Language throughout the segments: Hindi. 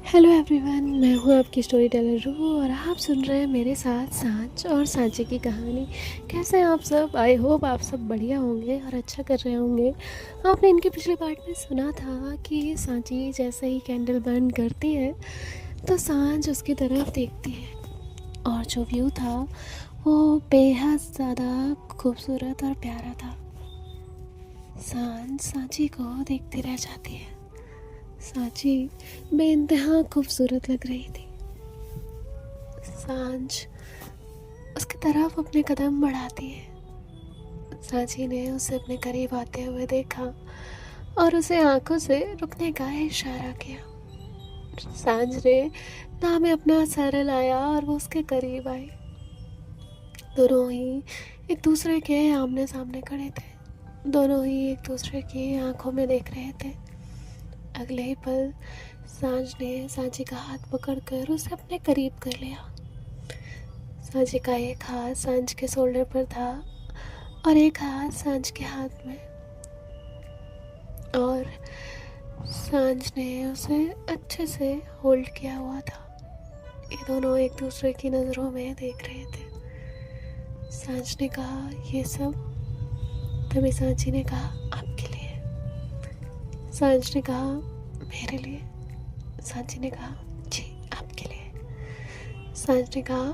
हेलो एवरीवन, मैं हूँ आपकी स्टोरी टेलर रूह और आप सुन रहे हैं मेरे साथ सांच और सांचे की कहानी। कैसे हैं आप सब? आई होप आप सब बढ़िया होंगे और अच्छा कर रहे होंगे। आपने इनके पिछले पार्ट में सुना था कि सांची जैसे ही कैंडल बर्न करती है तो सांच उसकी तरफ देखती है और जो व्यू था वो बेहद ज़्यादा खूबसूरत और प्यारा था। सांच सांची को देखती रह जाती है। सांची बेइंतहा खूबसूरत लग रही थी। सांच उसकी तरफ अपने कदम बढ़ाती है। सांची ने उसे अपने करीब आते हुए देखा और उसे आंखों से रुकने का इशारा किया। सांच ने ना में अपना सर हिलाया और वो उसके करीब आई। दोनों ही एक दूसरे के आमने सामने खड़े थे। दोनों ही एक दूसरे की आंखों में देख रहे थे। अगले ही पल सांच ने सांची का हाथ पकड़कर उसे अपने करीब कर लिया। सांची का एक हाथ सांच के शोल्डर पर था और एक हाथ सांच के हाथ में, और सांच ने उसे अच्छे से होल्ड किया हुआ था। ये दोनों एक दूसरे की नज़रों में देख रहे थे। सांच ने कहा, ये सब? तभी सांची ने कहा, आपके लिए। सांच ने कहा, मेरे लिए? सांची ने कहा, जी आपके लिए। सांच ने कहा,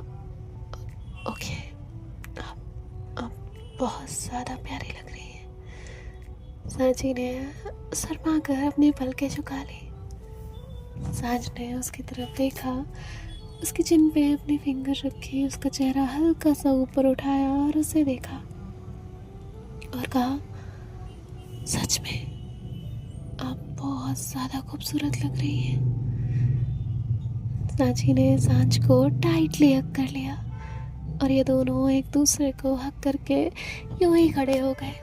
ओके, आप बहुत ज़्यादा प्यारी लग रही है। सांची ने शर्मा कर अपनी पलकें झुका ली। सांच ने उसकी तरफ देखा, उसकी चिन पे अपनी फिंगर रखी, उसका चेहरा हल्का सा ऊपर उठाया और उसे देखा और कहा, सच में आप बहुत ज़्यादा खूबसूरत लग रही हैं। सांची ने सांच को टाइटली हग कर लिया और ये दोनों एक दूसरे को हग करके यूं ही खड़े हो गए।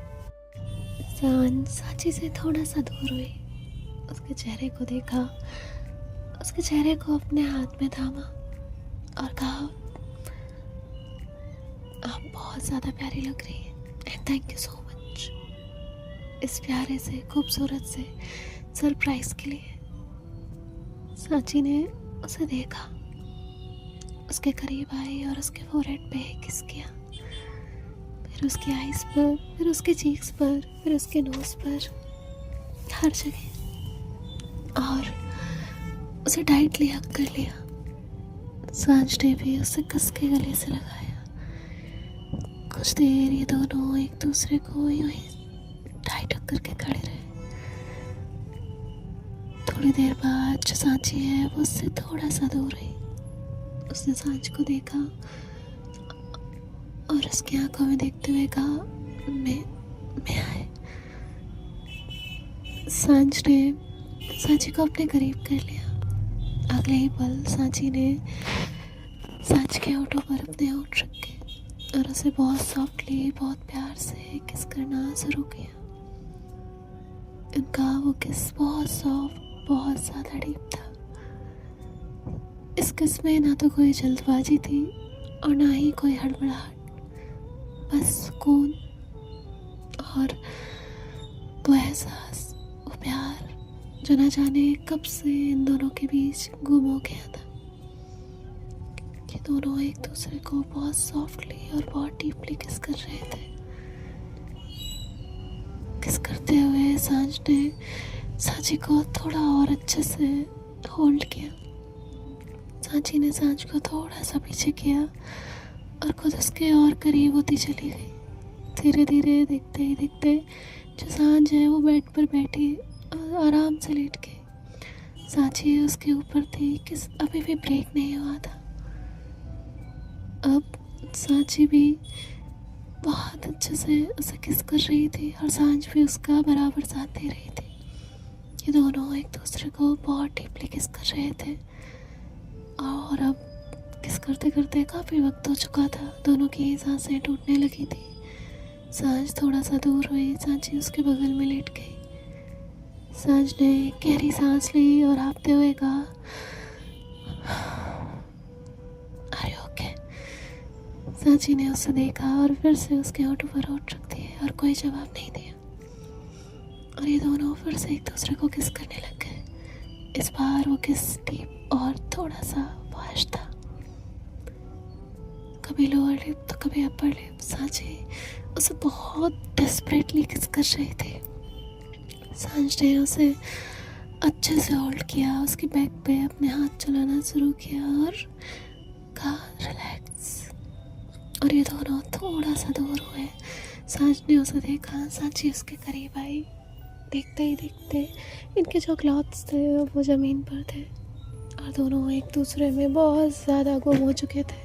सांच सांची से थोड़ा सा दूर हुई, उसके चेहरे को देखा, उसके चेहरे को अपने हाथ में थामा और कहा, आप बहुत ज़्यादा प्यारी लग रही हैं and thank you so much इस प्यारे से खूबसूरत से सरप्राइज के लिए। सांची ने उसे देखा, उसके करीब आई और उसके फोरहेड पे किस किया, फिर उसकी आईज पर, फिर उसके चीक्स पर, फिर उसके नोज पर, हर जगह, और उसे टाइटली हग कर लिया। सांच ने भी उसे कस के गले से लगाया। कुछ देर ये दोनों एक दूसरे को यूं ही टाइट हग करके खड़े रहे। थोड़ी देर बाद जो सांची है वो उससे थोड़ा सा दूर हुई। उसने सांच को देखा और उसकी आंखों में देखते हुए कहा, मैं आए। सांच ने सांची को अपने करीब कर लिया। अगले ही पल सांची ने सांच के होठों पर अपने होठ रखे और उसे बहुत सॉफ्टली, बहुत प्यार से किस करना शुरू किया। उनका वो किस बहुत सॉफ्ट, बहुत ज़्यादा डीप था। इस किस में ना तो कोई जल्दबाजी थी और ना ही कोई हड़बड़ाहट, बस सुकून और वो एहसास, वो प्यार जो न जाने कब से इन दोनों के बीच गुम हो गया था। ये दोनों एक दूसरे को बहुत सॉफ्टली और बहुत डीपली किस कर रहे थे। किस करते हुए सांच ने सांची को थोड़ा और अच्छे से होल्ड किया। सांची ने सांच को थोड़ा सा पीछे किया और खुद उसके और करीब होती चली गई। धीरे धीरे, देखते ही देखते जो सांच है वो बेड पर बैठी और आराम से लेट गई। सांची उसके ऊपर थी, किस अभी भी ब्रेक नहीं हुआ था। अब सांची भी बहुत अच्छे से उसे किस कर रही थी और सांच भी उसका बराबर साथ दे रही थी। ये दोनों एक दूसरे को बहुत डीपली किस कर रहे थे और अब किस करते करते काफ़ी वक्त हो चुका था। दोनों की सांसें टूटने लगी थी। सांच थोड़ा सा दूर हुई, सांची उसके बगल में लेट गई। सांच ने गहरी सांस ली और हाँफते हुए कहा, अरे ओके। सांची ने उसे देखा और फिर से उसके होठों पर होठ रख दिए और कोई जवाब नहीं दिया और ये दोनों फिर से एक दूसरे को किस करने लग गए। इस बार वो किस डीप और थोड़ा सा वाश था। कभी लोअर लिप तो कभी अपर लिप। सांची उसे बहुत डेस्परेटली किस कर रहे थे। सांच ने उसे अच्छे से होल्ड किया, उसकी बैक पे अपने हाथ चलाना शुरू किया और कहा रिलैक्स। और ये दोनों थोड़ा सा दूर हुए। सांच ने उसे देखा, सांची उसके करीब आई। देखते ही देखते इनके जो क्लॉथ्स थे वो ज़मीन पर थे और दोनों एक दूसरे में बहुत ज़्यादा गुम हो चुके थे।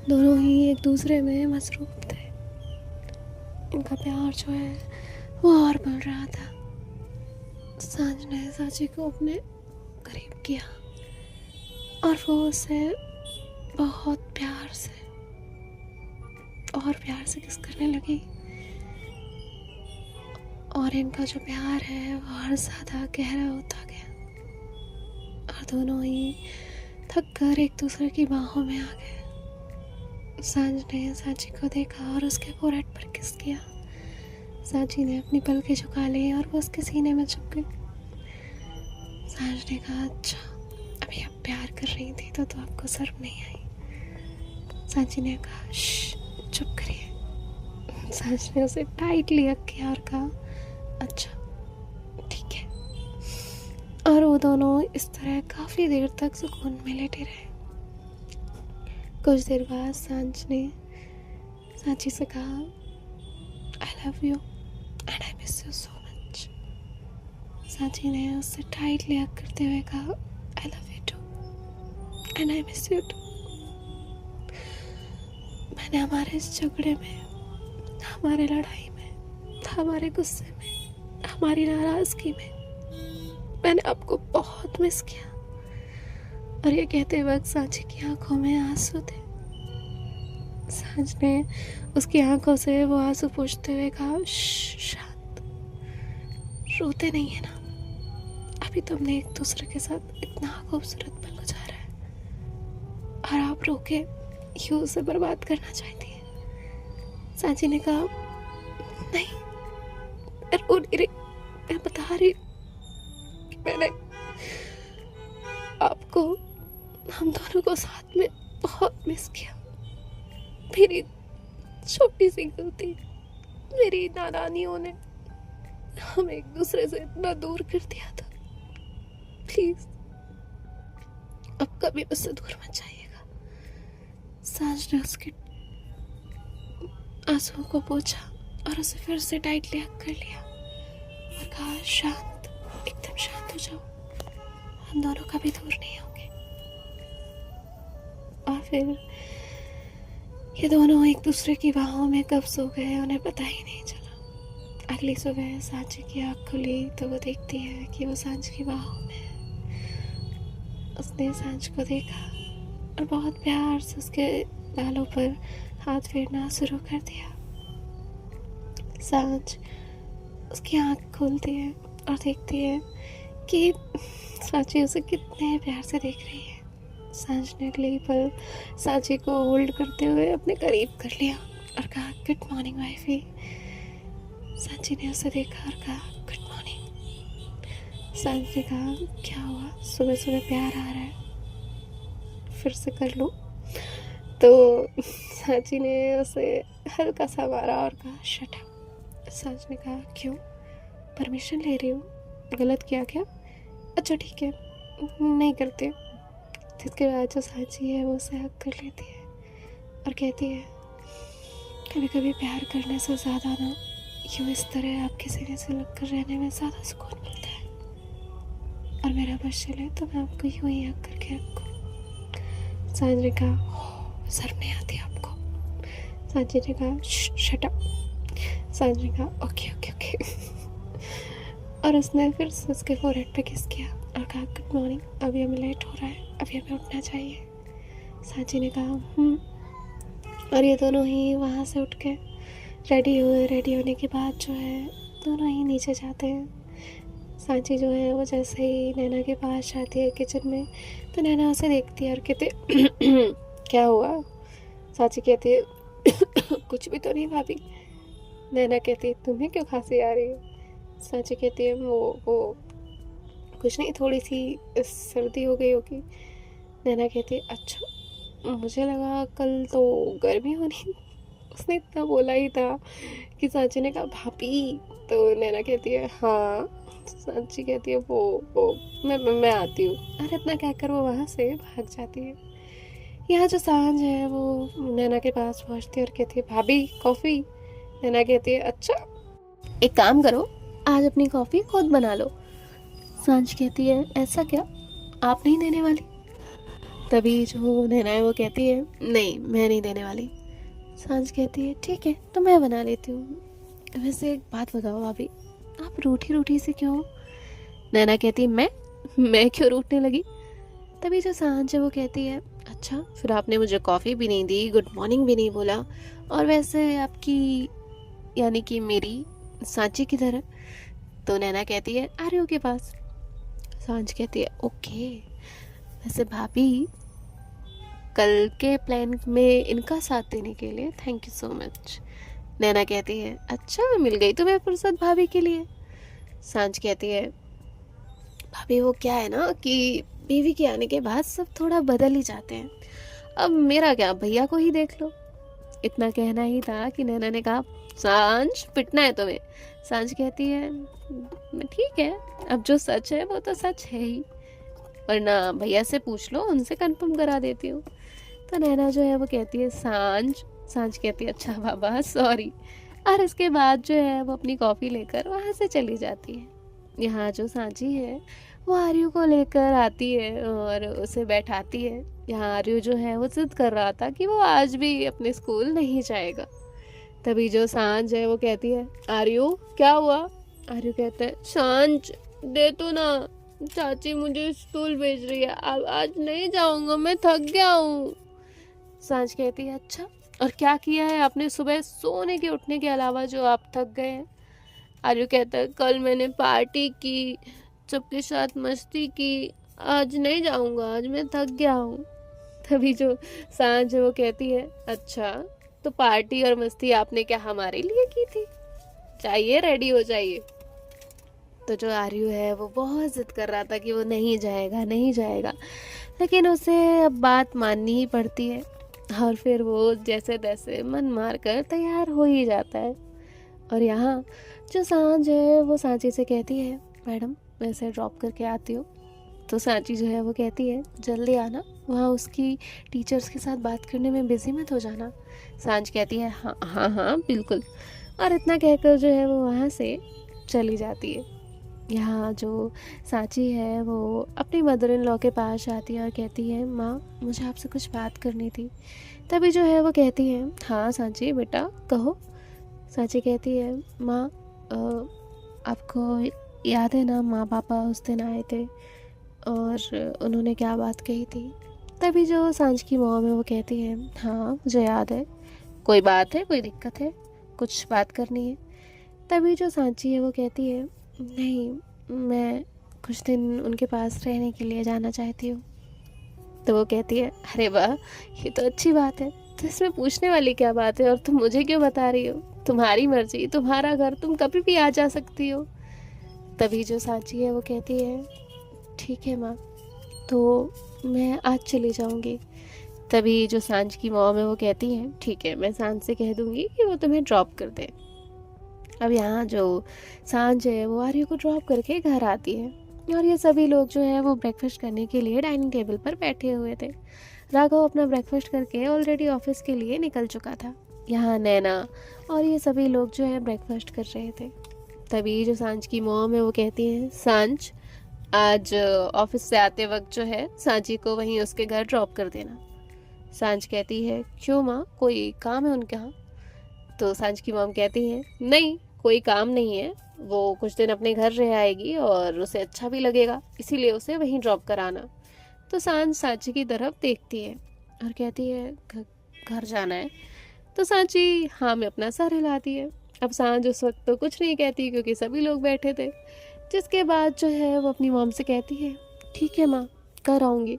दोनों ही एक दूसरे में मसरूफ़ थे। इनका प्यार जो है वो और बढ़ रहा था। सांच ने सांची को अपने करीब किया और वो उसे बहुत प्यार से किस करने लगी। और इनका जो प्यार है वो और ज़्यादा गहरा होता गया और दोनों ही थक कर एक दूसरे की बाहों में आ गए। सांच ने सांची को देखा और उसके फोरहेड पर किस किया। सांची ने अपनी पलकें झुका ली और वो उसके सीने में छुप गई। सांच ने कहा, अच्छा अभी आप प्यार कर रही थी तो आपको शर्म नहीं आई। सांची ने कहा, चुप करिए। सांच ने उसे टाइटली हग किया और कहा, अच्छा ठीक है। और वो दोनों इस तरह काफ़ी देर तक सुकून में लेटे रहे। कुछ देर बाद सांच ने सांची से कहा, I love you and I miss you so much. Sanchi ने उससे टाइटली हग करते हुए कहा, I love you too and I miss you too. मैंने हमारे इस झगड़े में, हमारे लड़ाई में, हमारे गुस्से में, हमारी नाराज़गी में मैंने आपको बहुत मिस किया। और ये कहते वक्त सांची की आंखों में आंसू थे। सांच ने उसकी आंखों से वो आंसू पोंछते हुए कहा, शांत, रोते नहीं है ना। अभी तुमने एक दूसरे के साथ इतना खूबसूरत पल गुजारा है और आप रोके यूं उसे बर्बाद करना चाहती है। सांची ने कहा, नहीं रो नहीं रही, मैं बता रही कि मैंने आपको, हम दोनों को साथ में बहुत मिस किया। मेरी छोटी सी गलती, मेरी नादानियों ने हम एक दूसरे से इतना दूर कर दिया था। प्लीज अब कभी मुझसे दूर मत जाइएगा। सांच ने उसके आंसुओं को पोंछा और उसे फिर से टाइटली हग कर लिया और कहा, शांत, एकदम शांत हो जाओ, हम दोनों कभी दूर नहीं होंगे। और फिर ये दोनों एक दूसरे की बाहों में कब सो गए उन्हें पता ही नहीं चला। अगली सुबह सांची की आँख खुली तो वो देखती है कि वो सांच की बाहों में है। उसने सांच को देखा और बहुत प्यार से उसके बालों पर हाथ फेरना शुरू कर दिया। सांच उसकी आँख खोलती है और देखती है कि सांची उसे कितने प्यार से देख रही है। सांच ने अगले पल सांची को होल्ड करते हुए अपने करीब कर लिया और कहा, गुड मॉर्निंग वाइफी। सांची ने उसे देखा और कहा, गुड मॉर्निंग। सांच ने कहा, क्या हुआ, सुबह सुबह प्यार आ रहा है, फिर से कर लो। तो सांची ने उसे हल्का सा मारा और कहा, शट अप। सांच ने कहा, क्यों, परमिशन ले रही हो, गलत किया क्या? अच्छा ठीक है, नहीं करते। जिसके बाद जो सांची है वो उसे हक कर लेती है और कहती है, कभी कभी प्यार करने से ज़्यादा ना यूँ इस तरह आपके सीने से लग कर रहने में ज़्यादा सुकून मिलता है। और मेरा बस चले तो मैं आपको यूँ ही हक करके रखूँ। सांच ने कहा, शर्म नहीं आती आपको? सांची ने कहा, शट अप। सांच ने कहा, ओके ओके ओके। और उसने फिर से उसके फोरहेड पे किस किया और कहा, गुड मॉर्निंग, अभी हमें लेट हो रहा है, अभी हमें उठना चाहिए। सांची ने कहा और ये दोनों ही वहाँ से उठ के रेडी हुए। रेडी होने के बाद जो है दोनों ही नीचे जाते हैं। सांची जो है वो जैसे ही नैना के पास जाती है किचन में तो नैना उसे देखती है और कहते, क्या हुआ? सांची कहती है, कुछ भी तो नहीं भाभी। नैना कहती है, तुम्हें क्यों खांसी आ रही है? सांची कहती है, वो कुछ नहीं, थोड़ी सी सर्दी हो गई होगी। नैना कहती है अच्छा, मुझे लगा कल तो गर्मी होनी। उसने इतना बोला ही था कि सांची ने कहा भाभी, तो नैना कहती है हाँ। सांची कहती है वो मैं आती हूँ। और इतना कहकर वो वहाँ से भाग जाती है। यहाँ जो सांझ है वो नैना के पास पहुँचती है और कहती है भाभी कॉफ़ी। नैना कहती है अच्छा, एक काम करो, आज अपनी कॉफ़ी खुद बना लो। सांझ कहती है ऐसा क्या, आप नहीं देने वाली? तभी जो नैना है वो कहती है नहीं, मैं नहीं देने वाली। सांझ कहती है ठीक है, तो मैं बना लेती हूँ। वैसे एक बात बताओ भाभी, आप रूठी रूठी से क्यों? नैना कहती है मैं क्यों रूठने लगी? तभी जो सांझ है वो कहती है अच्छा, फिर आपने मुझे कॉफ़ी भी नहीं दी, गुड मॉर्निंग भी नहीं बोला, और वैसे आपकी यानी कि मेरी सांची की तरह। तो नैना कहती है आर्यो के पास। सांझ कहती है ओके, वैसे भाभी कल के प्लान में इनका साथ देने के लिए थैंक यू सो मच। नैना कहती है अच्छा, मिल गई तुम्हें फुर्सत भाभी के लिए? सांझ कहती है भाभी वो क्या है ना कि बीवी के आने के बाद सब थोड़ा बदल ही जाते हैं। अब मेरा क्या, भैया को ही देख लो। इतना कहना ही था कि नैना ने कहा सांझ पिटना है तुम्हें। सांझ कहती है ठीक है, अब जो सच है वो तो सच है ही, वरना भैया से पूछ लो, उनसे कंफर्म करा देती हूँ। तो नैना जो है वो कहती है सांझ। सांझ कहती है अच्छा बाबा सॉरी। और इसके बाद जो है वो अपनी कॉफ़ी लेकर वहाँ से चली जाती है। यहाँ जो सांची है वो आर्यू को लेकर आती है और उसे बैठाती है। यहाँ आर्यू जो है वो जिद कर रहा था कि वो आज भी अपने स्कूल नहीं जाएगा। तभी जो सांझ है वो कहती है आर्यू क्या हुआ? आर्यू कहता है सांझ दे तो ना, चाची मुझे स्कूल भेज रही है, अब आज नहीं जाऊंगा, मैं थक गया हूँ। सांझ कहती है अच्छा, और क्या किया है आपने सुबह सोने के उठने के अलावा जो आप थक गए हैं? आर्यू कहता है कल मैंने पार्टी की, सबके साथ मस्ती की, आज नहीं जाऊंगा, आज मैं थक गया हूँ। तभी जो सांझ है वो कहती है अच्छा, तो पार्टी और मस्ती आपने क्या हमारे लिए की थी? जाइए रेडी हो जाइए। तो जो आर्यू है वो बहुत जिद कर रहा था कि वो नहीं जाएगा नहीं जाएगा, लेकिन उसे अब बात माननी ही पड़ती है। और फिर वो जैसे तैसे मन मार कर तैयार हो ही जाता है। और यहाँ जो सांझ है वो सांची से कहती है मैडम मैं इसे ड्रॉप करके आती हूँ। तो सांची जो है वो कहती है जल्दी आना, वहाँ उसकी टीचर्स के साथ बात करने में बिजी मत हो जाना। सांझ कहती है हाँ हाँ हाँ बिल्कुल। और इतना कहकर जो है वो वहाँ से चली जाती है। यहाँ जो सांची है वो अपनी मदर इन लॉ के पास जाती है और कहती है माँ मुझे आपसे कुछ बात करनी थी। तभी जो है वो कहती है हाँ सांची बेटा कहो। सांची कहती है माँ आपको याद है ना, माँ पापा उस दिन आए थे और उन्होंने क्या बात कही थी? तभी जो सांझ की मॉम है वो कहती है हाँ मुझे याद है, कोई बात है, कोई दिक्कत है, कुछ बात करनी है? तभी जो सांची है वो कहती है नहीं, मैं कुछ दिन उनके पास रहने के लिए जाना चाहती हूँ। तो वो कहती है अरे वाह, ये तो अच्छी बात है, तो इसमें पूछने वाली क्या बात है, और तुम मुझे क्यों बता रही हो? तुम्हारी मर्जी, तुम्हारा घर, तुम कभी भी आ जा सकती हो। तभी जो सांची है वो कहती है ठीक है माँ, तो मैं आज चली जाऊँगी। तभी जो सांझ की मॉम है वो कहती है ठीक है, मैं सांझ से कह दूँगी कि वो तुम्हें ड्रॉप कर दे। अब यहाँ जो सांझ है वो आर्य को ड्रॉप करके घर आती है और ये सभी लोग जो है वो ब्रेकफास्ट करने के लिए डाइनिंग टेबल पर बैठे हुए थे। राघव अपना ब्रेकफास्ट करके ऑलरेडी ऑफिस के लिए निकल चुका था। यहाँ नैना और ये सभी लोग जो है ब्रेकफास्ट कर रहे थे। तभी जो सांझ की मॉम है वो कहती है सांझ आज ऑफिस से आते वक्त जो है सांझी को वहीं उसके घर ड्रॉप कर देना। सांझ कहती है क्यों माँ, कोई काम है उनके यहाँ? तो सांझ की मॉम कहती है नहीं, कोई काम नहीं है, वो कुछ दिन अपने घर रह आएगी और उसे अच्छा भी लगेगा, इसीलिए उसे वहीं ड्रॉप कराना। तो सांझ सांची की तरफ देखती है और कहती है घर जाना है? तो सांची हाँ में अपना सर हिलाती है। अब सांझ उस वक्त तो कुछ नहीं कहती क्योंकि सभी लोग बैठे थे। जिसके बाद जो है वो अपनी मॉम से कहती है ठीक है माँ, कर आऊँगी।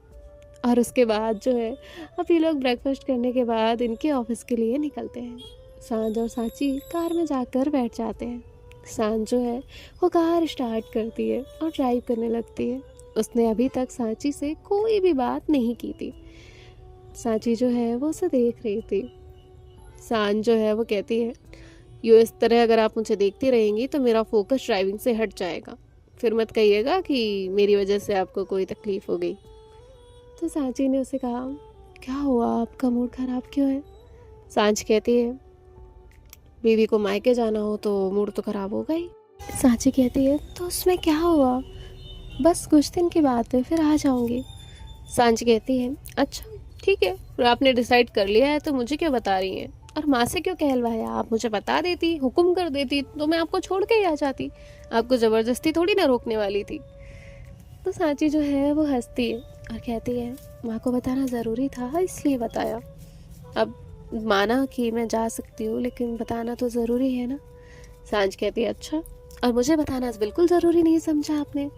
और उसके बाद जो है अब ये लोग ब्रेकफास्ट करने के बाद इनके ऑफिस के लिए निकलते हैं। सांझ और सांची कार में जाकर बैठ जाते हैं। सांझ जो है वो कार स्टार्ट करती है और ड्राइव करने लगती है। उसने अभी तक सांची से कोई भी बात नहीं की थी। सांची जो है वो उसे देख रही थी। सांझ जो है वो कहती है, यूँ इस तरह अगर आप मुझे देखती रहेंगी तो मेरा फोकस ड्राइविंग से हट जाएगा, फिर मत कहिएगा कि मेरी वजह से आपको कोई तकलीफ़ हो गई। तो सांची ने उसे कहा, क्या हुआ, आपका मूड ख़राब क्यों है? सांझ कहती है, बीवी को मायके जाना हो तो मूड तो ख़राब होगा ही। सांची कहती है, तो उसमें क्या हुआ, बस कुछ दिन की बात है, फिर आ जाऊंगी। सांझ कहती है, अच्छा ठीक है, फिर आपने डिसाइड कर लिया है तो मुझे क्यों बता रही हैं? और माँ से क्यों कहलवाया? आप मुझे बता देती, हुक्म कर देती तो मैं आपको छोड़ के ही आ जाती। आपको ज़बरदस्ती थोड़ी ना रोकने वाली थी। तो सांची जो है वो हंसती है और कहती है, माँ को बताना ज़रूरी था इसलिए बताया। अब माना कि मैं जा सकती हूँ लेकिन बताना तो ज़रूरी है ना। सांझ कहती है, अच्छा, और मुझे बताना बिल्कुल ज़रूरी नहीं समझा आपने?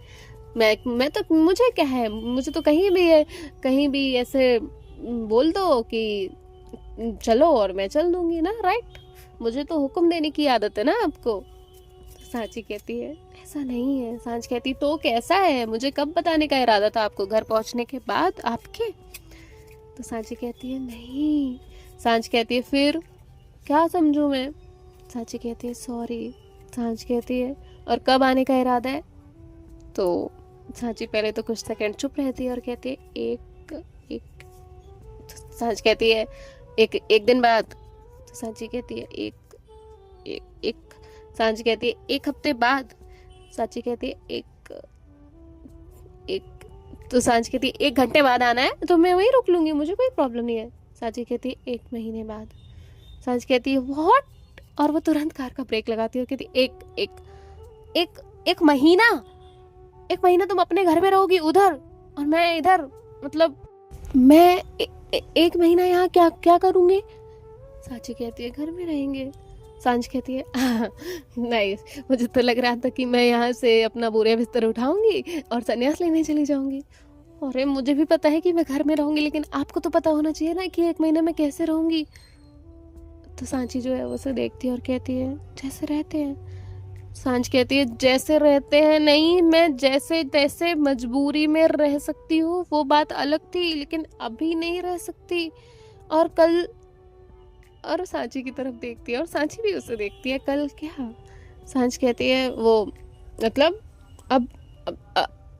मैं तो, मुझे क्या है, मुझे तो कहीं भी ऐसे बोल दो कि चलो और मैं चल दूंगी ना, राइट? मुझे तो हुक्म देने की आदत है ना आपको। तो सांची कहती है, ऐसा नहीं है। सांझ कहती, तो कैसा है? मुझे कब बताने का इरादा था आपको, घर पहुंचने के बाद आपके? तो सांची कहती है, नहीं। सांझ कहती है, फिर क्या समझूं मैं? सांची कहती है, सॉरी। सांझ कहती है, और कब आने का इरादा है? तो सांची पहले तो कुछ सेकंड चुप रहती है और कहती है, एक एक तो सांझ कहती है, एक दिन बाद। तो सांची कहती है, एक सांझ कहती है, एक हफ्ते बाद। सांची कहती है, एक तो सांझ कहती है, 1 घंटे बाद आना है तो मैं वहीं रुक लूंगी, मुझे कोई प्रॉब्लम नहीं है। सांची कहती है, 1 महीने बाद। सांझ कहती है, व्हाट? और वो तुरंत कार का ब्रेक लगाती है और कहती है, एक महीना? 1 महीना तुम अपने घर में रहोगी उधर और मैं इधर, मतलब मैं 1 महीना यहाँ क्या क्या करूँगी? सांची कहती है, घर में रहेंगे। सांझ कहती है, नहीं, मुझे तो लग रहा था कि मैं यहाँ से अपना बोरिया बिस्तर उठाऊंगी और संन्यास लेने चली जाऊंगी। अरे मुझे भी पता है कि मैं घर में रहूंगी, लेकिन आपको तो पता होना चाहिए ना कि 1 महीने में कैसे रहूंगी। तो सांची जो है वो उसे देखती है और कहती है, जैसे रहते हैं। सांझ कहती है, जैसे रहते हैं नहीं, मैं जैसे तैसे मजबूरी में रह सकती हूँ, वो बात अलग थी, लेकिन अभी नहीं रह सकती। और कल, और सांची की तरफ देखती है और सांची भी उसे देखती है, कल क्या? सांझ कहती है, वो मतलब अब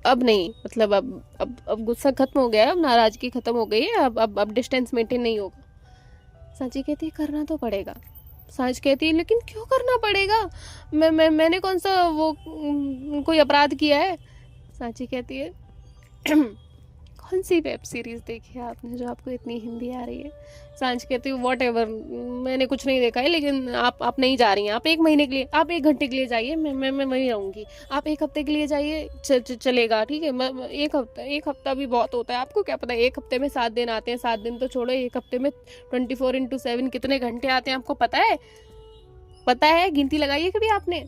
अब नहीं, मतलब अब गुस्सा खत्म हो गया है, अब नाराजगी खत्म हो गई है, अब डिस्टेंस मेंटेन नहीं होगा। सांची कहती है, करना तो पड़ेगा। सांझ कहती है, लेकिन क्यों करना पड़ेगा? मैंने कौन सा वो कोई अपराध किया है? सांची कहती है, कौन सी वेब सीरीज देखी है आपने जो आपको इतनी हिंदी आ रही है? सांझ कहती है, वॉट एवर, मैंने कुछ नहीं देखा है, लेकिन आप नहीं जा रही हैं। आप 1 महीने के लिए, आप 1 घंटे के लिए जाइए, मैं वहीं रहूंगी। आप 1 हफ्ते के लिए जाइए, चलेगा, ठीक है। एक हफ्ता भी बहुत होता है। आपको क्या पता, 1 हफ्ते में 7 दिन आते हैं। 7 दिन तो छोड़ो, 1 हफ्ते में 24x7 कितने घंटे आते हैं आपको पता है? पता है, गिनती लगाई है कभी आपने?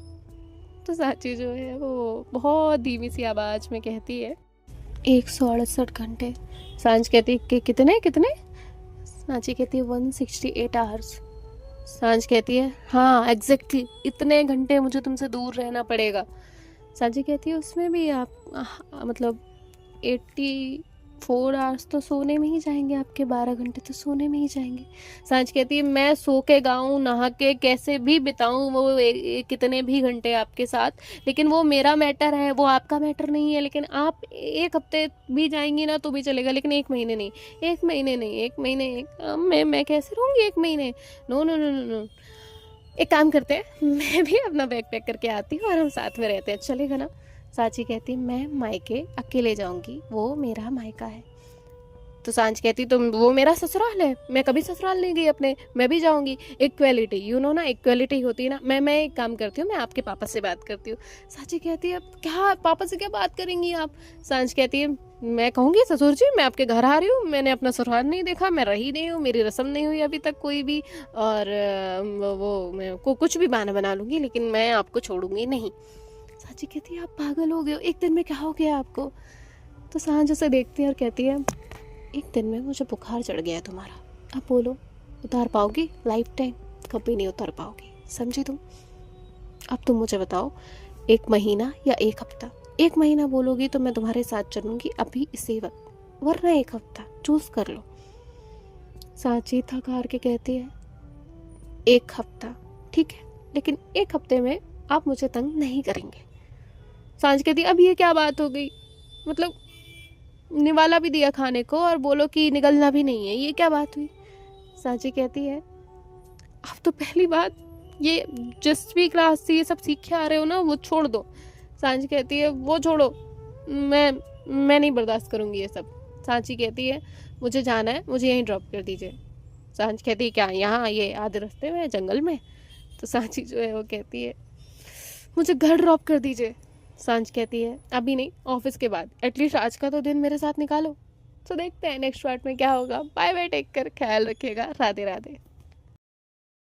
तो सांची जो है वो बहुत धीमी सी आवाज में कहती है, 168 घंटे। सांझ कहती है कि कितने कितने? सांची कहती है 168 आवर्स। सांझ कहती है, हाँ एग्जैक्टली, इतने घंटे मुझे तुमसे दूर रहना पड़ेगा। सांची कहती है, उसमें भी आप मतलब 84 आवर्स तो सोने में ही जाएंगे, आपके 12 घंटे तो सोने में ही जाएंगे। सांझ कहती है, मैं सो के गाऊँ, नहा के कैसे भी बिताऊँ वो कितने भी घंटे आपके साथ, लेकिन वो मेरा मैटर है, वो आपका मैटर नहीं है। लेकिन आप 1 हफ्ते भी जाएंगी ना तो भी चलेगा, लेकिन 1 महीने नहीं। 1 महीने नहीं, 1 महीने मैं कैसे रहूँगी 1 महीने? No no no no no, एक काम करते हैं, मैं भी अपना बैग पैक करके आती हूँ और हम साथ में रहते हैं, चलेगा ना? सांची कहती, मैं मायके अकेले जाऊंगी, वो मेरा मायका है। तो सांझ कहती, तो वो मेरा ससुराल है, मैं कभी ससुराल नहीं गई अपने, मैं भी जाऊंगी। इक्वेलिटी, यू नो ना, इक्वेलिटी होती है ना। मैं एक काम करती हूँ, मैं आपके पापा से बात करती हूँ। सांची कहती है, अब क्या पापा से क्या बात करेंगी आप? सांझ कहती है, मैं कहूँगी, ससुर जी मैं आपके घर आ रही हूँ, मैंने अपना ससुराल नहीं देखा, मैं रही नहीं हूँ, मेरी रस्म नहीं हुई अभी तक कोई भी, और वो मैं कुछ भी बहाना बना लूँगी, लेकिन मैं आपको छोड़ूंगी नहीं। सांची कहती है, आप पागल हो गए हो, 1 दिन में क्या हो गया आपको? तो सांझ उसे देखती है और कहती है, 1 दिन में मुझे बुखार चढ़ गया है तुम्हारा, अब बोलो उतार पाओगी? लाइफ टाइम कभी नहीं उतार पाओगी, समझी तुम? अब तुम मुझे बताओ, 1 महीना या 1 हफ्ता? 1 महीना बोलोगी तो मैं तुम्हारे साथ चलूंगी अभी इसी वक्त, वरना 1 हफ्ता चूज कर लो। सांची थक हार के कहती है 1 हफ्ता ठीक है, लेकिन 1 हफ्ते में आप मुझे तंग नहीं करेंगे। सांच कहती है अब ये क्या बात हो गई, मतलब निवाला भी दिया खाने को और बोलो कि निकलना भी नहीं है, ये क्या बात हुई? सांची कहती है अब तो पहली बात ये जिस भी क्लास से ये सब सीख के आ रहे हो ना वो छोड़ दो। सांची कहती है वो छोड़ो, मैं नहीं बर्दाश्त करूंगी ये सब। सांची कहती है मुझे जाना है, मुझे यहीं ड्रॉप कर दीजिए। सांच कहती है क्या यहाँ ये आधे रास्ते में जंगल में? तो सांची जो है वो कहती है मुझे घर ड्रॉप कर दीजिए। सांच कहती है अभी नहीं, ऑफिस के बाद, एटलीस्ट आज का तो दिन मेरे साथ निकालो। तो देखते हैं नेक्स्ट पार्ट में क्या होगा। बाय बाय, टेक कर, ख्याल रखिएगा, राधे राधे।